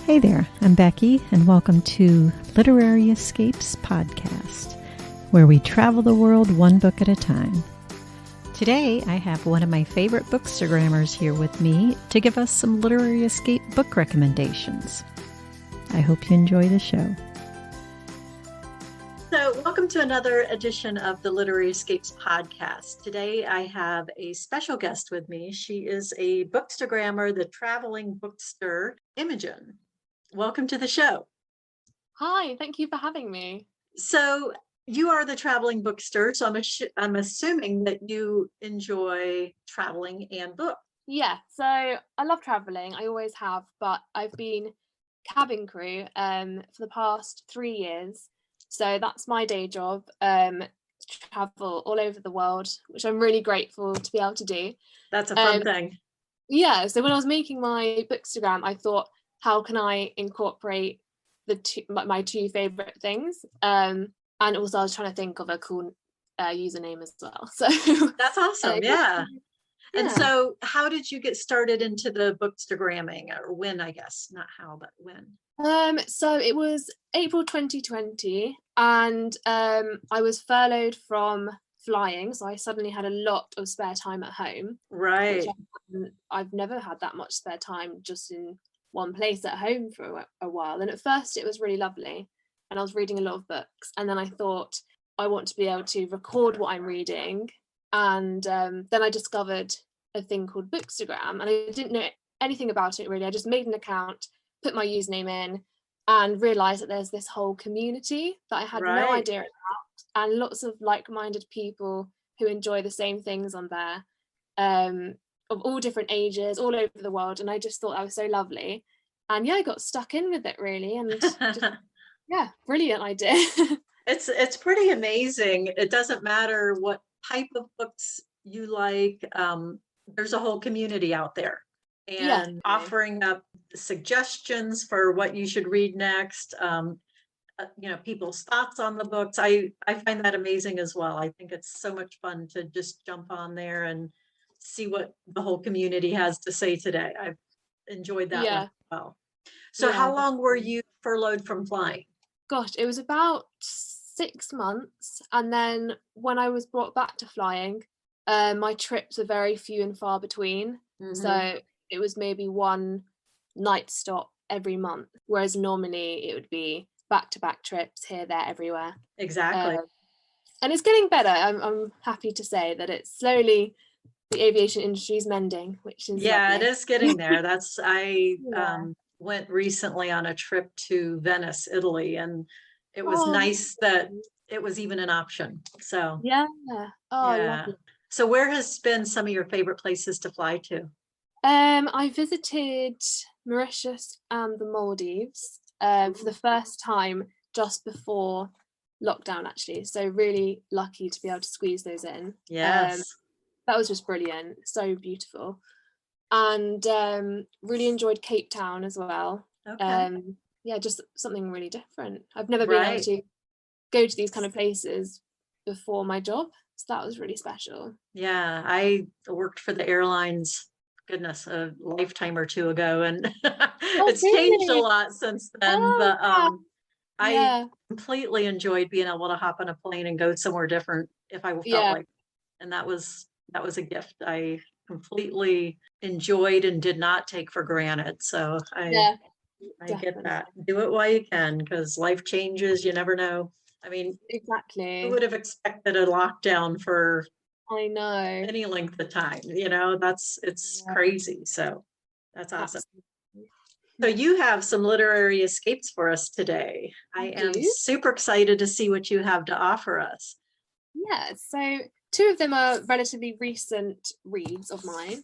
Hey there, I'm Becky, and welcome to Literary Escapes Podcast, where we travel the world one book at a time. Today, I have one of my favorite bookstagrammers here with me to give us some literary escape book recommendations. I hope you enjoy the show. So, welcome to another edition of the Literary Escapes Podcast. Today, I have a special guest with me. She is a bookstagrammer, the Travelling Bookster, Imogen. Welcome to the show. Hi, thank you for having me. So you are the Traveling Bookster, so I'm assuming that you enjoy traveling and books. Yeah, so I love traveling. I always have, but I've been cabin crew for the past 3 years. So that's my day job, travel all over the world, which I'm really grateful to be able to do. That's a fun thing. Yeah, so when I was making my bookstagram, I thought, how can I incorporate my two favorite things? And also I was trying to think of a cool username as well. So that's awesome. Yeah. And so how did you get started into the bookstagramming, or when, I guess, not how, but when? So it was April 2020, and I was furloughed from flying, so I suddenly had a lot of spare time at home. Right. I've never had that much spare time just in one place at home for a while. And at first it was really lovely, and I was reading a lot of books, and then I thought, I want to be able to record what I'm reading. And then I discovered a thing called Bookstagram, and I didn't know anything about it really. I just made an account, put my username in, and realized that there's this whole community that I had no idea about, and lots of like-minded people who enjoy the same things on there, of all different ages, all over the world. And I just thought that was so lovely. And yeah, I got stuck in with it really, and just, brilliant idea. It's pretty amazing. It doesn't matter what type of books you like. There's a whole community out there, and offering up suggestions for what you should read next. People's thoughts on the books. I find that amazing as well. I think it's so much fun to just jump on there and see what the whole community has to say today. I've enjoyed that one as well. So how long were you furloughed from flying? Gosh, it was about 6 months. And then when I was brought back to flying, my trips are very few and far between. Mm-hmm. So it was maybe one night stop every month, whereas normally it would be back-to-back trips here, there, everywhere. Exactly. And it's getting better. I'm happy to say that it's slowly, the aviation industry is mending, which is lovely. It is getting there. I went recently on a trip to Venice, Italy, and it was nice that it was even an option. So lovely. So where has been some of your favorite places to fly to? I visited Mauritius and the Maldives for the first time just before lockdown, actually. So really lucky to be able to squeeze those in. Yes. That was just brilliant, so beautiful. And really enjoyed Cape Town as well. Okay. Just something really different. I've never been able to go to these kind of places before my job, so that was really special. Yeah, I worked for the airlines, goodness, a lifetime or two ago, and it's changed a lot since then. But I completely enjoyed being able to hop on a plane and go somewhere different if I felt like, and that was a gift I completely enjoyed and did not take for granted. So I get that. Do it while you can, because life changes. You never know. I mean, exactly. Who would have expected a lockdown for any length of time? It's crazy. So that's awesome. Absolutely. So you have some literary escapes for us today. I am super excited to see what you have to offer us. Yeah, so 2 of them are relatively recent reads of mine,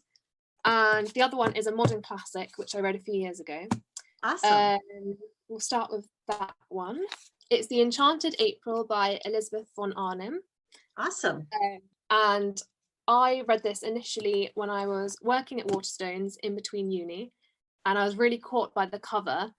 and the other one is a modern classic which I read a few years ago. Awesome. We'll start with that one. It's The Enchanted April by Elizabeth von Arnim. Awesome. And I read this initially when I was working at Waterstones in between uni, and I was really caught by the cover.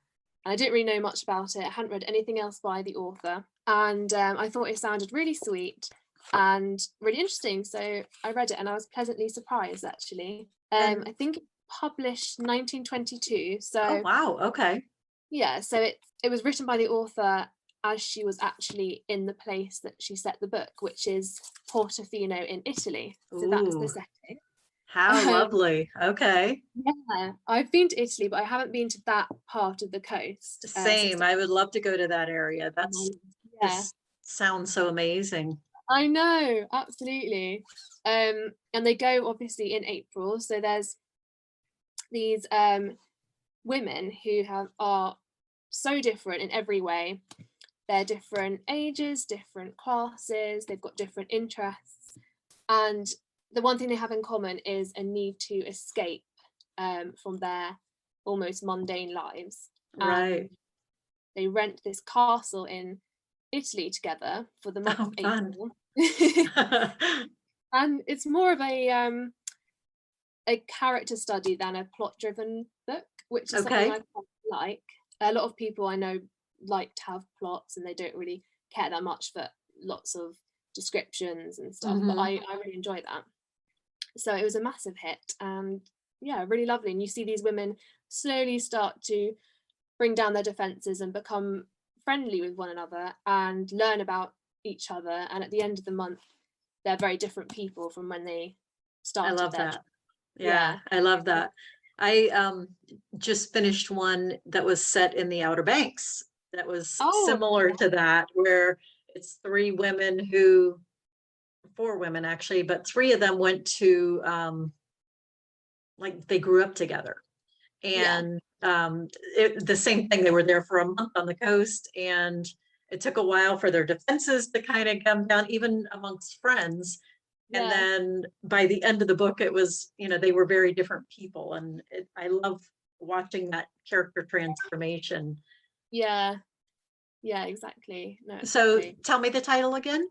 I didn't really know much about it. I hadn't read anything else by the author, and I thought it sounded really sweet and really interesting. So I read it, and I was pleasantly surprised, actually. I think it published 1922. So wow, okay. Yeah, so it was written by the author as she was actually in the place that she set the book, which is Portofino in Italy. So that's the Ooh, setting. how lovely. Okay. Yeah, I've been to Italy, but I haven't been to that part of the coast. So Same. I would love to go to that area. That's yeah, just sounds so amazing. I know, absolutely. And they go obviously in April. So there's these women who are so different in every way. They're different ages, different classes, they've got different interests. And the one thing they have in common is a need to escape from their almost mundane lives. Right. And they rent this castle in Italy together for the month Oh, of fun. April. And it's more of a character study than a plot-driven book, which is something Okay. I quite like. A lot of people I know like to have plots and they don't really care that much for lots of descriptions and stuff, but Hmm. I really enjoy that. So it was a massive hit, and yeah, really lovely. And you see these women slowly start to bring down their defenses and become friendly with one another and learn about each other. And at the end of the month, they're very different people from when they I started love their job. that. Yeah, Yeah. I love that. I just finished one that was set in the Outer Banks that was Oh, similar to that, where it's three women who, four women actually, but three of them went to like they grew up together. yeah. And the same thing, they were there for a month on the coast, and it took a while for their defenses to kind of come down, even amongst friends. And Yeah. then by the end of the book, it was, they were very different people. And I love watching that character transformation. Yeah. Yeah, exactly. No, So exactly. tell me the title again.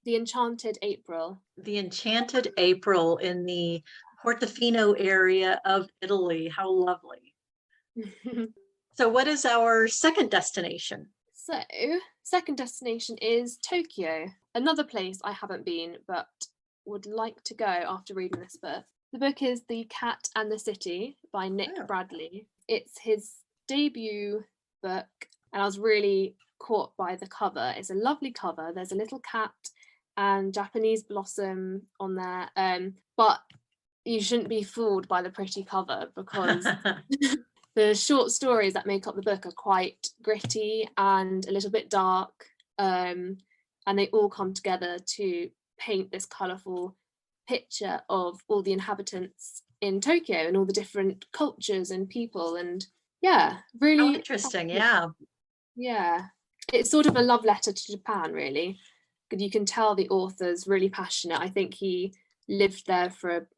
The Enchanted April. The Enchanted April in the Portofino area of Italy. How lovely. So, what is our second destination? So, second destination is Tokyo, another place I haven't been but would like to go after reading this book. The book is The Cat and the City by Nick Oh, Bradley. It's his debut book, and I was really caught by the cover. It's a lovely cover. There's a little cat and Japanese blossom on there, but you shouldn't be fooled by the pretty cover because the short stories that make up the book are quite gritty and a little bit dark, and they all come together to paint this colourful picture of all the inhabitants in Tokyo and all the different cultures and people. And yeah, how really, interesting. Yeah. yeah, it's sort of a love letter to Japan, really. You can tell the author's really passionate. I think he lived there for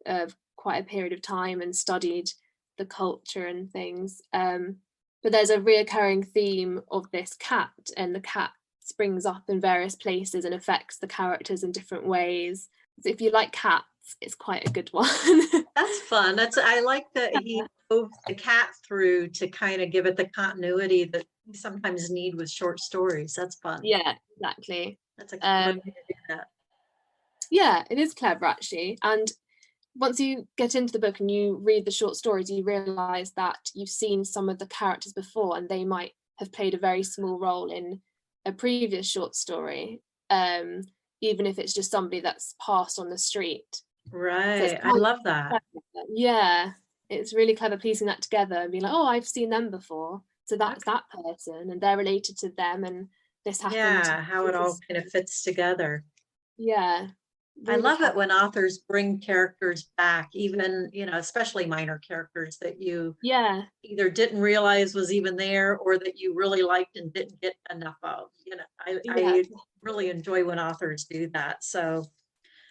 quite a period of time and studied the culture and things. But there's a reoccurring theme of this cat, and the cat springs up in various places and affects the characters in different ways. So if you like cats, it's quite a good one. That's fun. I like that he wove the cat through to kind of give it the continuity that you sometimes need with short stories. That's fun. Yeah, exactly. That's a clever way to do that. Yeah, it is clever actually. And once you get into the book and you read the short stories, you realize that you've seen some of the characters before and they might have played a very small role in a previous short story, even if it's just somebody that's passed on the street. So it's Right. I quite love that. clever. Yeah, it's really clever piecing that together and being like, oh, I've seen them before. So that's Okay. that person and they're related to them and this happened to Yeah, how it all kind of fits together. yeah, I really love it clever. when authors bring characters back, even, especially minor characters that you Yeah, either didn't realize was even there or that you really liked and didn't get enough of. yeah, I really enjoy when authors do that. So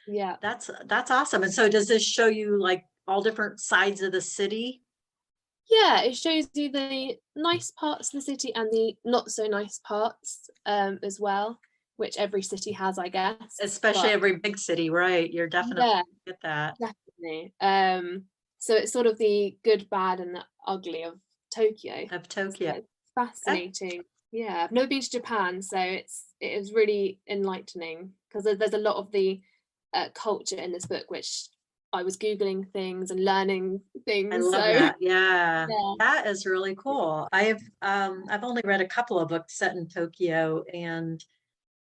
yeah. that's awesome. And so does this show you like all different sides of the city? Yeah, it shows you the nice parts of the city and the not so nice parts as well, which every city has, I guess. Especially But every big city, right? You're definitely yeah, get that. definitely. So it's sort of the good, bad, and the ugly of Tokyo. Of So Tokyo. it's fascinating. Yeah, I've never been to Japan, so it is really enlightening because there's a lot of the culture in this book which I was Googling things and learning things. I love that. Yeah. Yeah. That is really cool. I've only read a couple of books set in Tokyo, and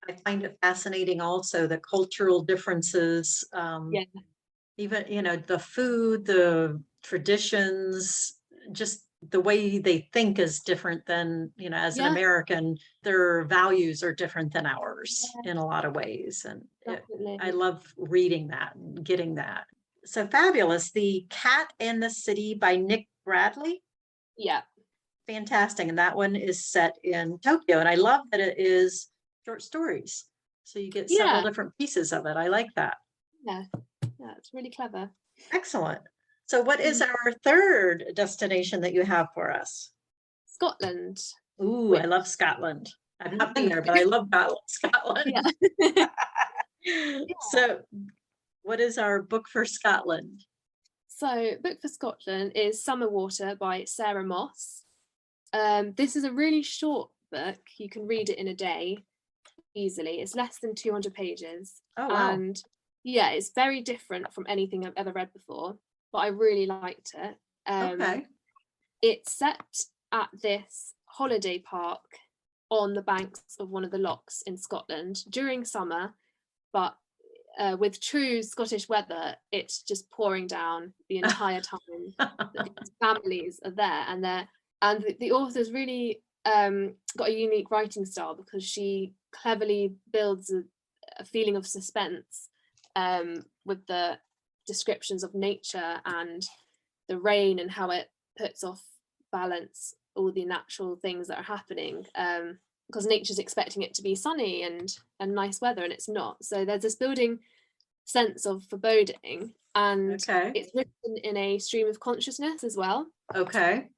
I find it fascinating also the cultural differences. Yeah. Even, the food, the traditions, just the way they think is different than, as an Yeah, American, their values are different than ours in a lot of ways. And I definitely. love reading that and getting that. So fabulous. The Cat and the City by Nick Bradley. Yeah. Fantastic. And that one is set in Tokyo. And I love that it is short stories. So you get several Yeah. different pieces of it. I like that. Yeah. Yeah, it's really clever. Excellent. So what is our third destination that you have for us? Scotland. Ooh, I love Scotland. I've not been there, but I love Scotland. Yeah. So what is our book for Scotland? So book for Scotland is Summer Water by Sarah Moss. This is a really short book. You can read it in a day easily. It's less than 200 pages. Oh, wow. And yeah, it's very different from anything I've ever read before, but I really liked it. Okay. It's set at this holiday park on the banks of one of the lochs in Scotland during summer, but with true Scottish weather, it's just pouring down the entire time that these families are there, and the author's really got a unique writing style because she cleverly builds a feeling of suspense with the descriptions of nature and the rain and how it puts off balance all the natural things that are happening, because nature's expecting it to be sunny and nice weather, and it's not. So there's this building sense of foreboding, and it's written in a stream of consciousness as well. Okay.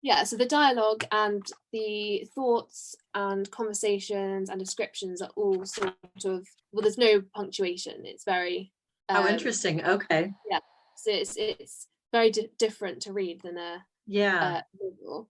Yeah, so the dialogue and the thoughts and conversations and descriptions are all sort of, well, there's no punctuation. It's very oh, interesting. Okay. Yeah, so it's very different to read than a novel.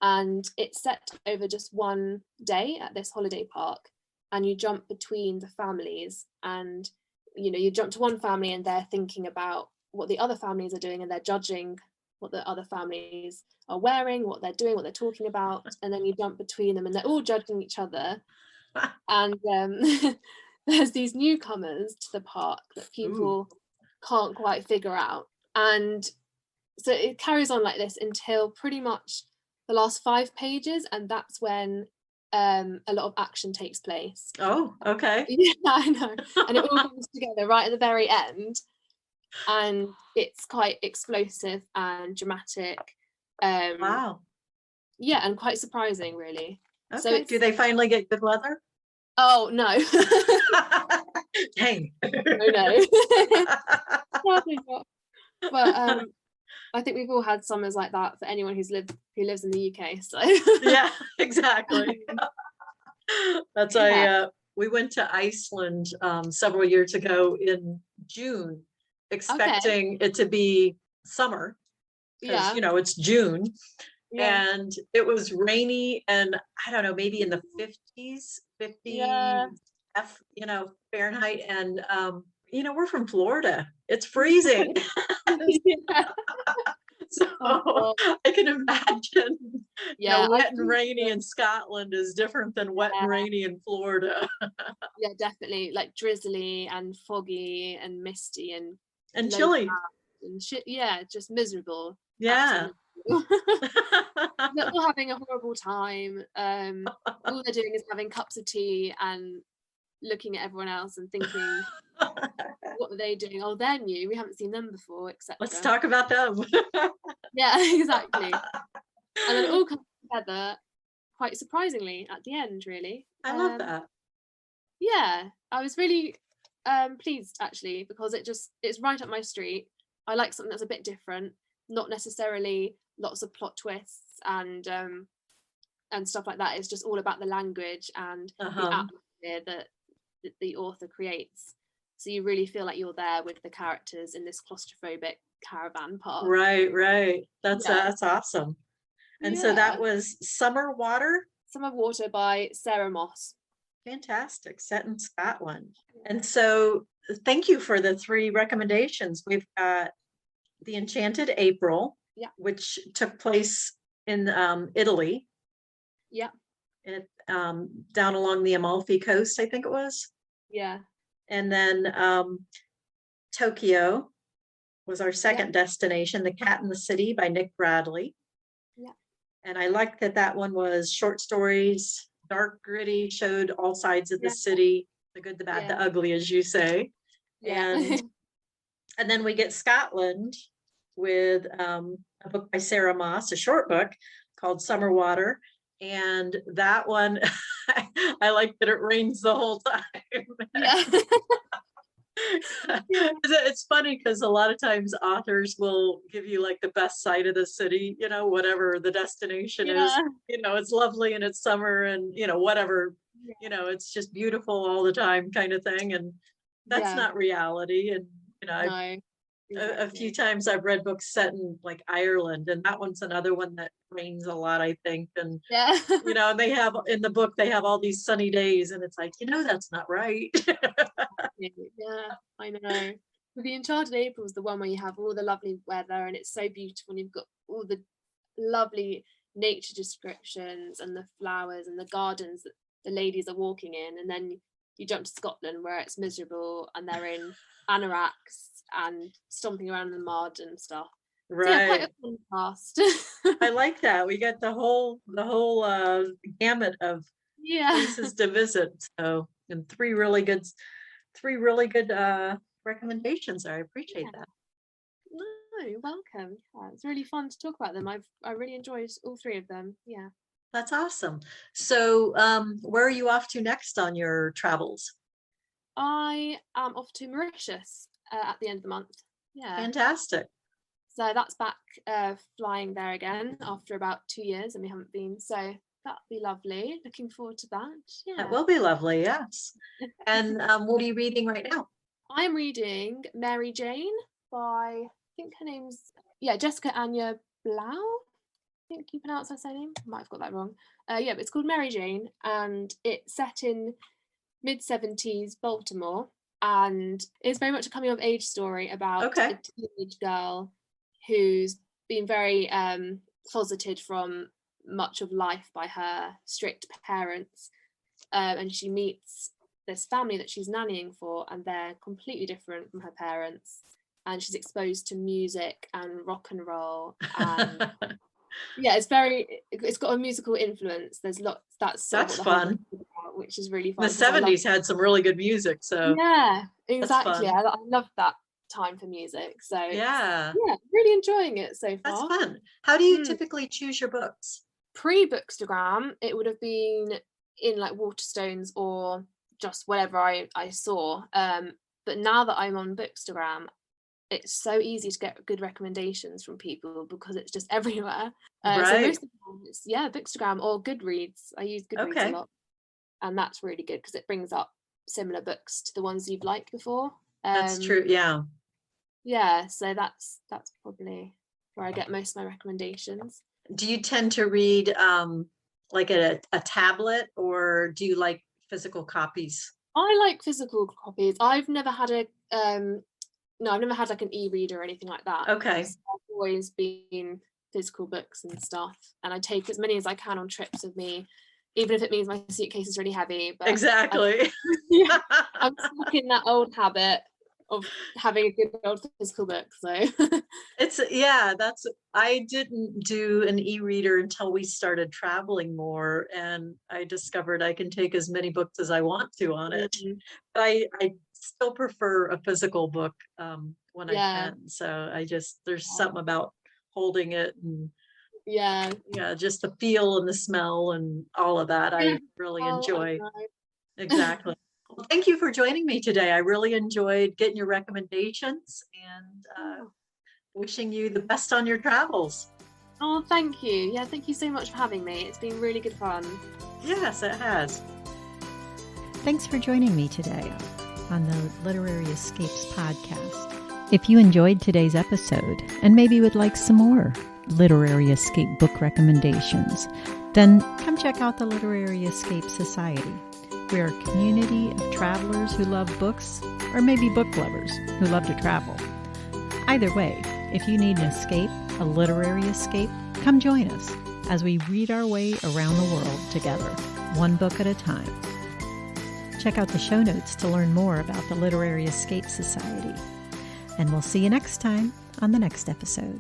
And it's set over just one day at this holiday park, and you jump between the families, and you jump to one family and they're thinking about what the other families are doing, and they're judging what the other families are wearing, what they're doing, what they're talking about, and then you jump between them and they're all judging each other. And there's these newcomers to the park that people can't quite figure out, and so it carries on like this until pretty much the last 5 pages, and that's when a lot of action takes place. Oh, okay. Yeah, I know. And it all comes together right at the very end, and it's quite explosive and dramatic. Wow. Yeah, and quite surprising, really. Okay. So do they finally get good weather? Oh, no. Dang. No. Probably not. But I think we've all had summers like that for anyone who lives in the UK. So yeah, exactly. That's we went to Iceland several years ago in June, expecting it to be summer because it's June. Yeah. And it was rainy, and I don't know, maybe in the 50s, 50 Fahrenheit, and we're from Florida. It's freezing. So I can imagine wet and rainy in Scotland is different than wet and rainy in Florida. Yeah, definitely, like drizzly and foggy and misty and chilly and shit. Yeah, just miserable. Yeah. They're all having a horrible time. All they're doing is having cups of tea and looking at everyone else and thinking, what are they doing? Oh, they're new. We haven't seen them before, etc. Let's talk about them. Yeah, exactly. And then it all comes together quite surprisingly at the end, really. I love that. Yeah, I was really pleased actually, because it's right up my street. I like something that's a bit different, not necessarily lots of plot twists and stuff like that. It's just all about the language and the atmosphere that the author creates. So you really feel like you're there with the characters in this claustrophobic caravan park. Right. That's awesome. And so that was Summer Water by Sarah Moss. Fantastic. Set in Scotland. And so thank you for the 3 recommendations. We've got The Enchanted April, which took place in Italy. Yeah. Down along the Amalfi Coast, I think it was. Yeah. And then Tokyo was our second destination, The Cat in the City by Nick Bradley. Yeah. And I liked that one was short stories, dark, gritty, showed all sides of the city, the good, the bad, the ugly, as you say. Yeah. And then we get Scotland with a book by Sarah Moss, a short book called Summer Water. And that one, I like that it rains the whole time. Yeah. It's funny because a lot of times authors will give you like the best side of the city, whatever the destination is, it's lovely and it's summer and, whatever, it's just beautiful all the time kind of thing. And that's not reality. And, No. Exactly. A few times I've read books set in like Ireland, and that one's another one that rains a lot, I think. And and they have in the book they have all these sunny days, and it's like, that's not right. Yeah, I know. The Enchanted April is the one where you have all the lovely weather and it's so beautiful, and you've got all the lovely nature descriptions and the flowers and the gardens that the ladies are walking in, and then you jump to Scotland where it's miserable and they're in anoraks and stomping around in the mud and stuff. Right. So yeah, quite a contrast. I like that. We got the whole gamut of places to visit. So, and 3 really good recommendations. I appreciate that. No, you're welcome. Yeah, it's really fun to talk about them. I really enjoyed all 3 of them. Yeah. That's awesome. So where are you off to next on your travels? I am off to Mauritius at the end of the month. Yeah. Fantastic. So that's back flying there again after about 2 years, and we haven't been. So that'll be lovely. Looking forward to that. Yeah. That will be lovely, yes. And what are you reading right now? I'm reading Mary Jane by, I think her name's, Jessica Anya Blau. I think you pronounce her surname. I might have got that wrong. But it's called Mary Jane, and it's set in mid-70s Baltimore, and it's very much a coming of age story about a teenage girl who's been very closeted from much of life by her strict parents, and she meets this family that she's nannying for, and they're completely different from her parents, and she's exposed to music and rock and roll, and it's got a musical influence. There's lots. That's fun, which is really fun. The 70s had some really good music, so exactly. I love that time for music. So really enjoying it so far. That's fun. How do you typically choose your books? Pre-Bookstagram, it would have been in like Waterstones or just whatever I saw. But now that I'm on Bookstagram, it's so easy to get good recommendations from people because it's just everywhere. So most of the time it's Bookstagram or Goodreads. I use Goodreads a lot, and that's really good because it brings up similar books to the ones you've liked before. That's true. So that's probably where I get most of my recommendations. Do you tend to read like a tablet, or do you like physical copies? I like physical copies. I've never had I've never had like an e-reader or anything like that. Okay. So I've always been physical books and stuff, and I take as many as I can on trips with me, even if it means my suitcase is really heavy. But exactly. I'm stuck in that old habit of having a good old physical book. So I didn't do an e-reader until we started traveling more, and I discovered I can take as many books as I want to on it. But I still prefer a physical book when I can. So there's something about holding it and just the feel and the smell and all of that I really enjoy. Exactly. Well, thank you for joining me today. I really enjoyed getting your recommendations, and wishing you the best on your travels. Oh, thank you. Yeah, thank you so much for having me. It's been really good fun. Yes, it has. Thanks for joining me today on the Literary Escapes podcast. If you enjoyed today's episode and maybe would like some more Literary Escape book recommendations, then come check out the Literary Escape Society. We're a community of travelers who love books, or maybe book lovers who love to travel. Either way, if you need an escape, a literary escape, come join us as we read our way around the world together, one book at a time. Check out the show notes to learn more about the Literary Escape Society. And we'll see you next time on the next episode.